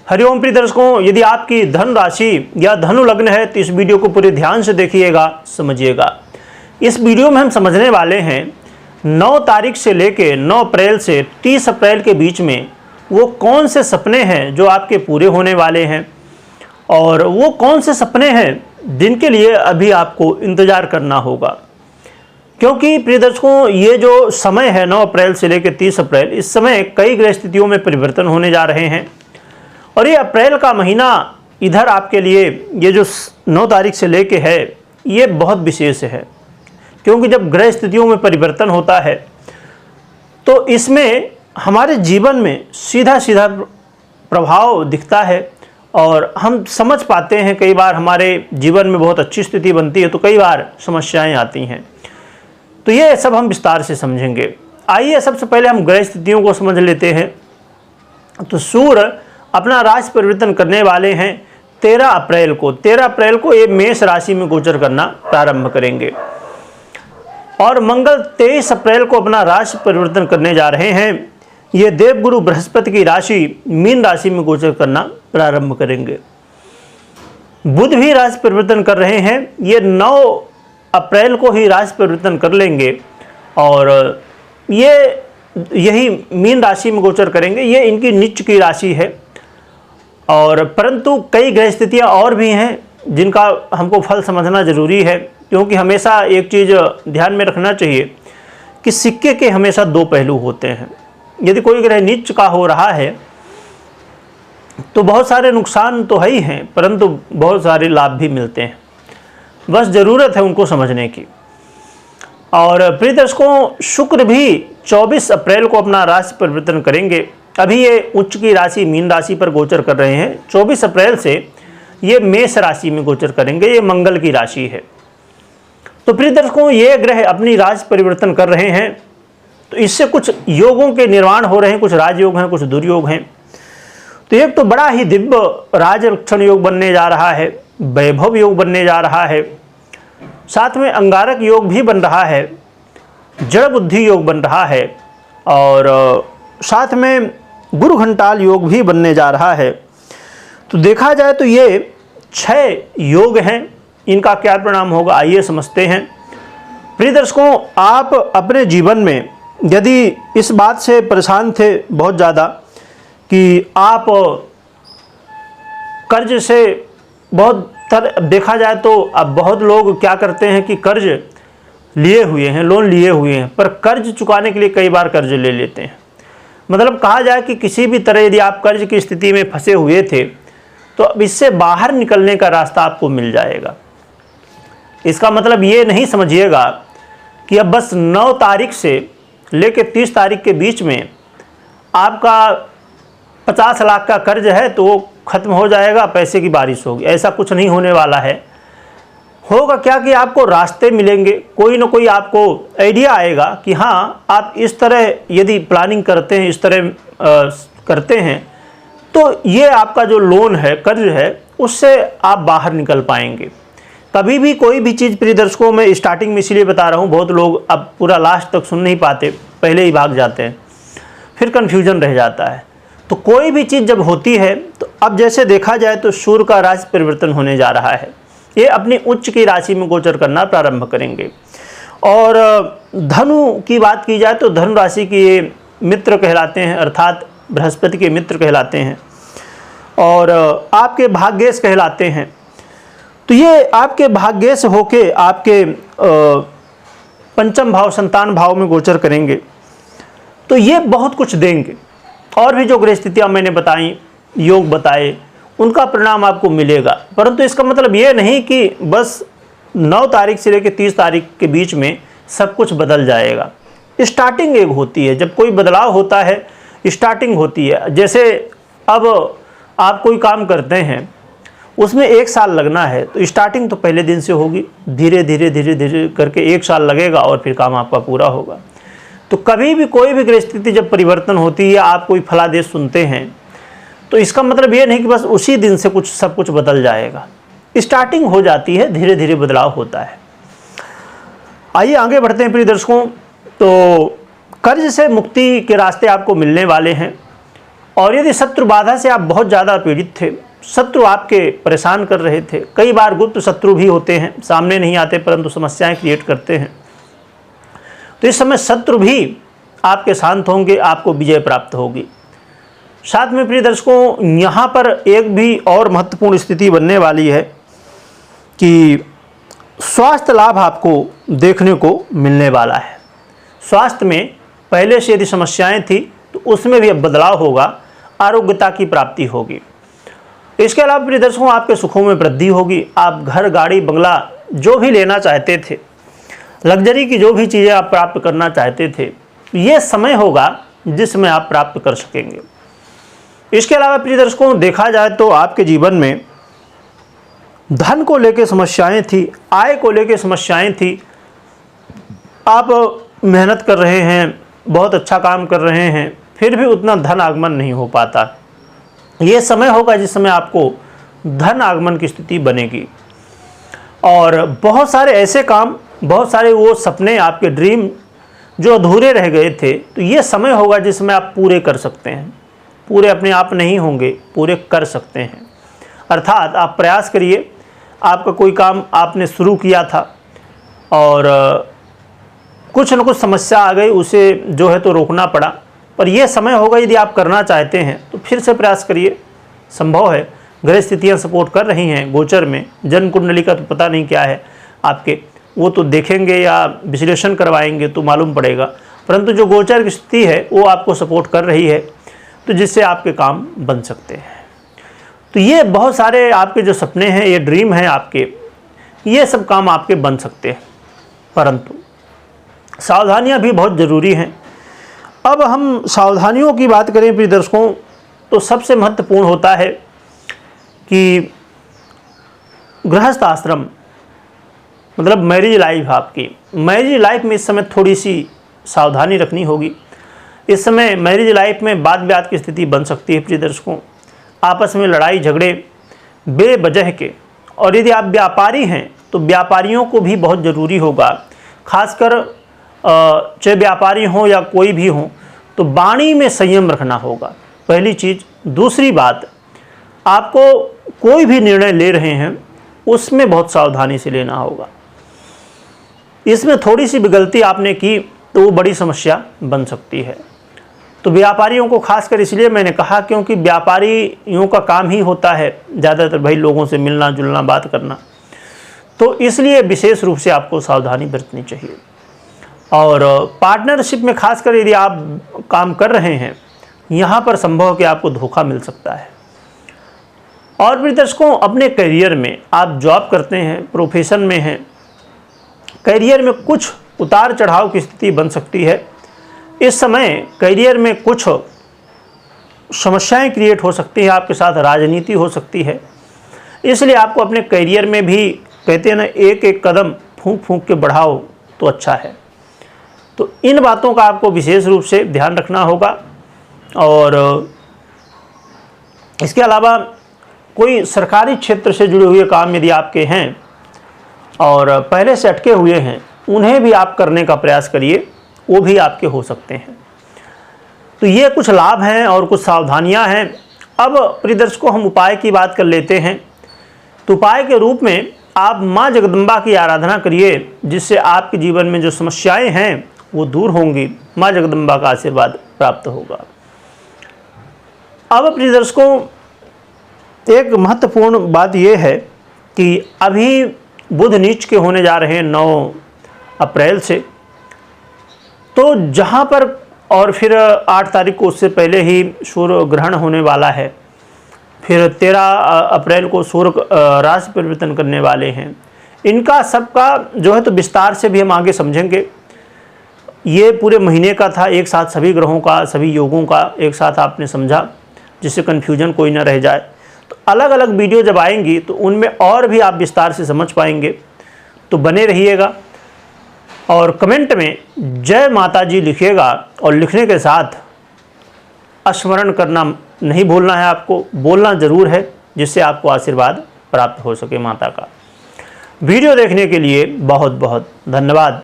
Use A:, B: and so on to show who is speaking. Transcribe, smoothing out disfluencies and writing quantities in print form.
A: हरिओम प्रिय दर्शकों, यदि आपकी धनु राशि या धनु लग्न है तो इस वीडियो को पूरे ध्यान से देखिएगा, समझिएगा। इस वीडियो में हम समझने वाले हैं 9 तारीख से लेके 9 अप्रैल से 30 अप्रैल के बीच में वो कौन से सपने हैं जो आपके पूरे होने वाले हैं, और वो कौन से सपने हैं जिनके लिए अभी आपको इंतज़ार करना होगा। क्योंकि प्रिय दर्शकों, ये जो समय है 9 अप्रैल से लेकर 30 अप्रैल, इस समय कई ग्रह स्थितियों में परिवर्तन होने जा रहे हैं। और ये अप्रैल का महीना इधर आपके लिए ये जो 9 तारीख से लेके है ये बहुत विशेष है। क्योंकि जब ग्रह स्थितियों में परिवर्तन होता है तो इसमें हमारे जीवन में सीधा सीधा प्रभाव दिखता है और हम समझ पाते हैं। कई बार हमारे जीवन में बहुत अच्छी स्थिति बनती है तो कई बार समस्याएं आती हैं। तो ये सब हम विस्तार से समझेंगे। आइए सबसे पहले हम ग्रह स्थितियों को समझ लेते हैं। तो सूर्य अपना राशि परिवर्तन करने वाले हैं 13 अप्रैल को। 13 अप्रैल को ये मेष राशि में गोचर करना प्रारंभ करेंगे और मंगल 23 अप्रैल को अपना राशि परिवर्तन करने जा रहे हैं। ये देवगुरु बृहस्पति की राशि मीन राशि में गोचर करना प्रारंभ करेंगे। बुध भी राशि परिवर्तन कर रहे हैं। ये 9 अप्रैल को ही राशि परिवर्तन कर लेंगे और यही मीन राशि में गोचर करेंगे। ये इनकी नीच की राशि है। और परंतु कई ग्रह स्थितियाँ और भी हैं जिनका हमको फल समझना जरूरी है। क्योंकि हमेशा एक चीज़ ध्यान में रखना चाहिए कि सिक्के के हमेशा 2 पहलू होते हैं। यदि कोई ग्रह नीच का हो रहा है तो बहुत सारे नुकसान तो है ही हैं, परंतु बहुत सारे लाभ भी मिलते हैं। बस ज़रूरत है उनको समझने की। और प्रिय दर्शकों, शुक्र भी 24 अप्रैल को अपना राशि परिवर्तन करेंगे। अभी ये उच्च की राशि मीन राशि पर गोचर कर रहे हैं। 24 अप्रैल से ये मेष राशि में गोचर करेंगे। ये मंगल की राशि है। तो प्रिय दर्शकों, ये ग्रह अपनी राशि परिवर्तन कर रहे हैं तो इससे कुछ योगों के निर्माण हो रहे हैं। कुछ राजयोग हैं, कुछ दुर्योग हैं। तो एक तो बड़ा ही दिव्य राजलक्षण योग बनने जा रहा है, वैभव योग बनने जा रहा है, साथ में अंगारक योग भी बन रहा है, जड़ बुद्धि योग बन रहा है और साथ में गुरु घंटाल योग भी बनने जा रहा है। तो देखा जाए तो ये 6 योग हैं। इनका क्या परिणाम होगा आइए समझते हैं। प्रिय दर्शकों, आप अपने जीवन में यदि इस बात से परेशान थे बहुत ज़्यादा कि आप कर्ज से बहुत देखा जाए तो अब बहुत लोग क्या करते हैं कि कर्ज लिए हुए हैं, लोन लिए हुए हैं, पर कर्ज चुकाने के लिए कई बार कर्ज ले लेते हैं। मतलब कहा जाए कि किसी भी तरह यदि आप कर्ज की स्थिति में फंसे हुए थे तो अब इससे बाहर निकलने का रास्ता आपको मिल जाएगा। इसका मतलब ये नहीं समझिएगा कि अब बस 9 तारीख से लेकर 30 तारीख के बीच में आपका 50 लाख का कर्ज है तो वो ख़त्म हो जाएगा, पैसे की बारिश होगी। ऐसा कुछ नहीं होने वाला है। होगा क्या कि आपको रास्ते मिलेंगे, कोई ना कोई आपको आइडिया आएगा कि हाँ, आप इस तरह यदि प्लानिंग करते हैं, इस तरह करते हैं तो ये आपका जो लोन है, कर्ज है, उससे आप बाहर निकल पाएंगे। कभी भी कोई भी चीज़, प्रिय दर्शकों, मैं स्टार्टिंग में इसलिए बता रहा हूँ, बहुत लोग अब पूरा लास्ट तक सुन नहीं पाते, पहले ही भाग जाते हैं, फिर कन्फ्यूजन रह जाता है। तो कोई भी चीज़ जब होती है तो अब जैसे देखा जाए तो सूर्य का राशि परिवर्तन होने जा रहा है। ये अपनी उच्च की राशि में गोचर करना प्रारंभ करेंगे। और धनु की बात की जाए तो धनु राशि के ये मित्र कहलाते हैं, अर्थात बृहस्पति के मित्र कहलाते हैं और आपके भाग्येश कहलाते हैं। तो ये आपके भाग्येश होके आपके पंचम भाव, संतान भाव में गोचर करेंगे। तो ये बहुत कुछ देंगे। और भी जो ग्रह स्थितियाँ मैंने बताई, योग बताए, उनका परिणाम आपको मिलेगा। परंतु इसका मतलब ये नहीं कि बस 9 तारीख से लेकर 30 तारीख के बीच में सब कुछ बदल जाएगा। स्टार्टिंग एक होती है, जब कोई बदलाव होता है स्टार्टिंग होती है। जैसे अब आप कोई काम करते हैं, उसमें 1 साल लगना है तो स्टार्टिंग तो पहले दिन से होगी, धीरे धीरे धीरे धीरे करके 1 साल लगेगा और फिर काम आपका पूरा होगा। तो कभी भी कोई भी ग्रह स्थिति जब परिवर्तन होती है, आप कोई फलादेश सुनते हैं तो इसका मतलब ये नहीं कि बस उसी दिन से सब कुछ बदल जाएगा। स्टार्टिंग हो जाती है, धीरे धीरे बदलाव होता है। आइए आगे बढ़ते हैं प्रिय दर्शकों। तो कर्ज से मुक्ति के रास्ते आपको मिलने वाले हैं। और यदि शत्रु बाधा से आप बहुत ज़्यादा पीड़ित थे, शत्रु आपके परेशान कर रहे थे, कई बार गुप्त शत्रु भी होते हैं, सामने नहीं आते परंतु समस्याएं क्रिएट करते हैं, तो इस समय शत्रु भी आपके शांत होंगे, आपको विजय प्राप्त होगी। साथ में प्रिय दर्शकों, यहाँ पर एक भी और महत्वपूर्ण स्थिति बनने वाली है कि स्वास्थ्य लाभ आपको देखने को मिलने वाला है। स्वास्थ्य में पहले से यदि समस्याएं थी तो उसमें भी अब बदलाव होगा, आरोग्यता की प्राप्ति होगी। इसके अलावा प्रिय दर्शकों, आपके सुखों में वृद्धि होगी। आप घर, गाड़ी, बंगला जो भी लेना चाहते थे, लग्जरी की जो भी चीज़ें आप प्राप्त करना चाहते थे, ये समय होगा जिसमें आप प्राप्त कर सकेंगे। इसके अलावा प्रिय दर्शकों, देखा जाए तो आपके जीवन में धन को लेकर समस्याएं थी, आय को लेकर समस्याएं थी। आप मेहनत कर रहे हैं, बहुत अच्छा काम कर रहे हैं, फिर भी उतना धन आगमन नहीं हो पाता। ये समय होगा जिस समय आपको धन आगमन की स्थिति बनेगी। और बहुत सारे ऐसे काम, बहुत सारे वो सपने, आपके ड्रीम जो अधूरे रह गए थे, तो ये समय होगा जिसमें आप पूरे कर सकते हैं। पूरे अपने आप नहीं होंगे, पूरे कर सकते हैं। अर्थात आप प्रयास करिए। आपका कोई काम आपने शुरू किया था और कुछ न कुछ समस्या आ गई, उसे जो है तो रोकना पड़ा, पर यह समय होगा यदि आप करना चाहते हैं तो फिर से प्रयास करिए, संभव है। ग्रह स्थितियाँ सपोर्ट कर रही हैं गोचर में। जन्म कुंडली का तो पता नहीं क्या है आपके, वो तो देखेंगे या विश्लेषण करवाएंगे तो मालूम पड़ेगा, परंतु जो गोचर की स्थिति है वो आपको सपोर्ट कर रही है, तो जिससे आपके काम बन सकते हैं। तो ये बहुत सारे आपके जो सपने हैं, ये ड्रीम हैं आपके, ये सब काम आपके बन सकते हैं, परंतु सावधानियां भी बहुत ज़रूरी हैं। अब हम सावधानियों की बात करें प्रिय दर्शकों, तो सबसे महत्वपूर्ण होता है कि गृहस्थ आश्रम, मतलब मैरिज लाइफ, आपकी मैरिज लाइफ में इस समय थोड़ी सी सावधानी रखनी होगी। इस समय मैरिज लाइफ में वाद विवाद की स्थिति बन सकती है प्रिय दर्शकों। आपस में लड़ाई झगड़े बेवजह के, और यदि आप व्यापारी हैं तो व्यापारियों को भी बहुत ज़रूरी होगा, खासकर चाहे व्यापारी हो या कोई भी हो, तो वाणी में संयम रखना होगा, पहली चीज़। दूसरी बात, आपको कोई भी निर्णय ले रहे हैं उसमें बहुत सावधानी से लेना होगा। इसमें थोड़ी सी भी गलती आपने की तो वो बड़ी समस्या बन सकती है। तो व्यापारियों को खासकर इसलिए मैंने कहा क्योंकि व्यापारियों का काम ही होता है ज़्यादातर भाई लोगों से मिलना जुलना, बात करना, तो इसलिए विशेष रूप से आपको सावधानी बरतनी चाहिए। और पार्टनरशिप में खासकर यदि आप काम कर रहे हैं, यहाँ पर संभव है कि आपको धोखा मिल सकता है। और प्रिय दर्शकों, अपने करियर में आप जॉब करते हैं, प्रोफेशन में हैं, करियर में कुछ उतार चढ़ाव की स्थिति बन सकती है। इस समय करियर में कुछ समस्याएं क्रिएट हो सकती हैं, आपके साथ राजनीति हो सकती है, इसलिए आपको अपने करियर में भी, कहते हैं ना, एक एक कदम फूंक फूंक के बढ़ाओ तो अच्छा है। तो इन बातों का आपको विशेष रूप से ध्यान रखना होगा। और इसके अलावा कोई सरकारी क्षेत्र से जुड़े हुए काम यदि आपके हैं और पहले से अटके हुए हैं, उन्हें भी आप करने का प्रयास करिए, वो भी आपके हो सकते हैं। तो ये कुछ लाभ हैं और कुछ सावधानियां हैं। अब प्रिय दर्शकों, हम उपाय की बात कर लेते हैं। तो उपाय के रूप में आप माँ जगदम्बा की आराधना करिए, जिससे आपके जीवन में जो समस्याएं हैं वो दूर होंगी, माँ जगदम्बा का आशीर्वाद प्राप्त होगा। अब प्रिय दर्शकों, एक महत्वपूर्ण बात यह है कि अभी बुध नीच के होने जा रहे हैं 9 अप्रैल से, तो जहाँ पर, और फिर 8 तारीख को उससे पहले ही सूर्य ग्रहण होने वाला है, फिर 13 अप्रैल को सूर्य राशि परिवर्तन करने वाले हैं। इनका सबका जो है तो विस्तार से भी हम आगे समझेंगे। ये पूरे महीने का था, एक साथ सभी ग्रहों का, सभी योगों का एक साथ आपने समझा, जिससे कन्फ्यूजन कोई ना रह जाए। तो अलग अलग वीडियो जब आएंगी तो उनमें और भी आप विस्तार से समझ पाएंगे, तो बने रहिएगा। और कमेंट में जय माता जी लिखिएगा, और लिखने के साथ स्मरण करना नहीं भूलना है, आपको बोलना ज़रूर है, जिससे आपको आशीर्वाद प्राप्त हो सके माता का। वीडियो देखने के लिए बहुत बहुत धन्यवाद।